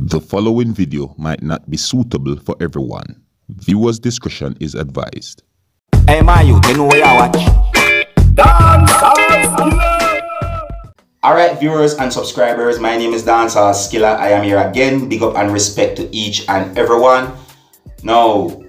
The following video might not be suitable for everyone. Viewers' discretion is advised. Hey, my youth, you know where I watch? Dancehall Skilla! Alright, viewers and subscribers, my name is Dancehall Skilla. I am here again. Big up and respect to each and everyone. Now,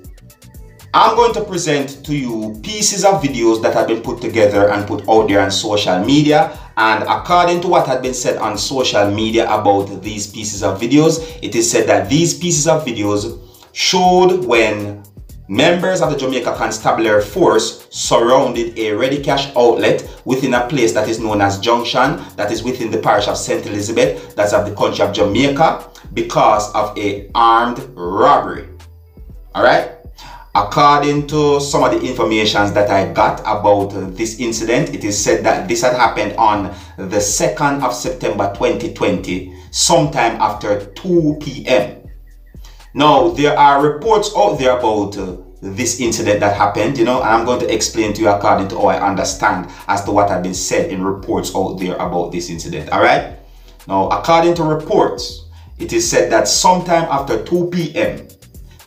I'm going to present to you pieces of videos that have been put together and put out there on social media. And according to what had been said on social media about these pieces of videos, it is said that these pieces of videos showed when members of the Jamaica Constabulary Force surrounded a ready cash outlet within a place that is known as Junction, that is within the parish of St. Elizabeth, that's of the country of Jamaica, because of an armed robbery. Alright? According to some of the information that I got about this incident, it is said that this had happened on the 2nd of September 2020, sometime after 2 p.m. Now, there are reports out there about this incident that happened, and I'm going to explain to you according to how I understand as to what had been said in reports out there about this incident, alright? Now, according to reports, it is said that sometime after 2 p.m.,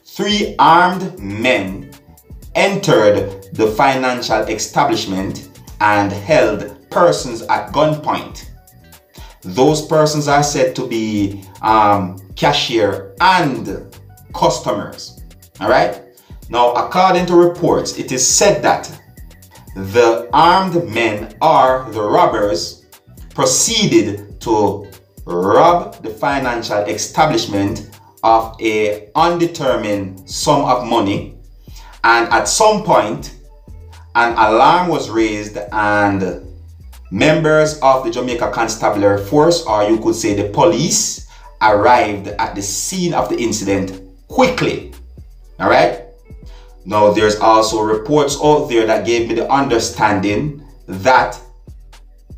3 armed men entered the financial establishment and held persons at gunpoint. Those persons are said to be cashier and customers. Alright? Now, according to reports, it is said that the armed men or the robbers proceeded to rob the financial establishment of a undetermined sum of money, and at some point an alarm was raised and members of the Jamaica Constabulary Force, or you could say the police, arrived at the scene of the incident quickly. Alright? Now, there's also reports out there that gave me the understanding that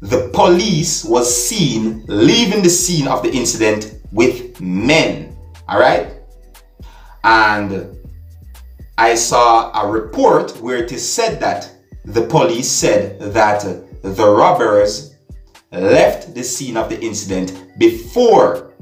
the police was seen leaving the scene of the incident with men. Alright? And I saw a report where it is said that the police said that the robbers left the scene of the incident before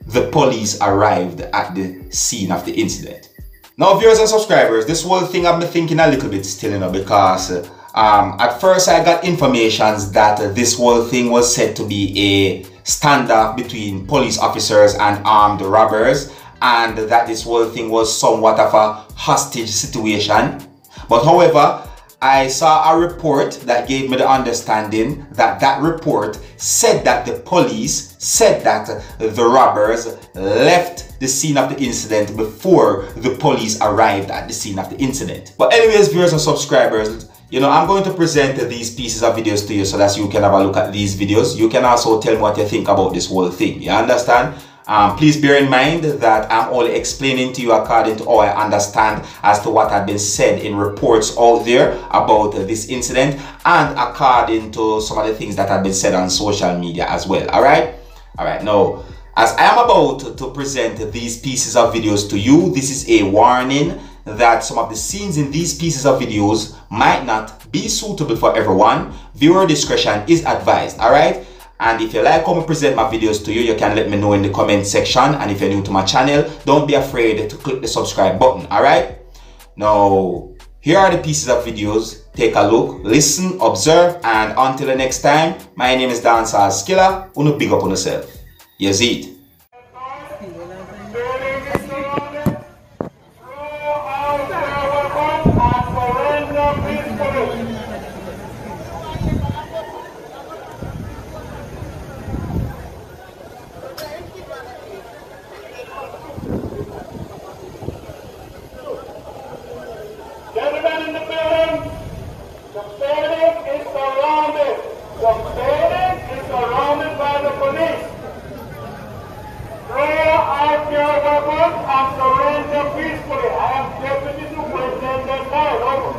the police arrived at the scene of the incident. Now, viewers and subscribers, this whole thing I've been thinking a little bit still, because at first I got information that this whole thing was said to be a standoff between police officers and armed robbers, and that this whole thing was somewhat of a hostage situation. But however, I saw a report that gave me the understanding that that report said that the police said that the robbers left the scene of the incident before the police arrived at the scene of the incident. But anyways, viewers and subscribers, I'm going to present these pieces of videos to you so that you can have a look at these videos. You can also tell me what you think about this whole thing. You understand? Please bear in mind that I'm only explaining to you according to how I understand as to what had been said in reports out there about this incident, and according to some of the things that have been said on social media as well. Alright? Alright, now, as I am about to present these pieces of videos to you, this is a warning that some of the scenes in these pieces of videos might not be suitable for everyone. Viewer discretion is advised, alright? And if you like how I present my videos to you, you can let me know in the comment section. And if you're new to my channel, don't be afraid to click the subscribe button, alright? Now, here are the pieces of videos. Take a look, listen, observe, and until the next time, my name is Dancehall Skilla. Uno big up on yourself. Yes, it. Gentlemen in the building, the building is surrounded. The building is surrounded by the police. Throw out your weapons and surrender peacefully. I am Deputy Superintendent Kyle.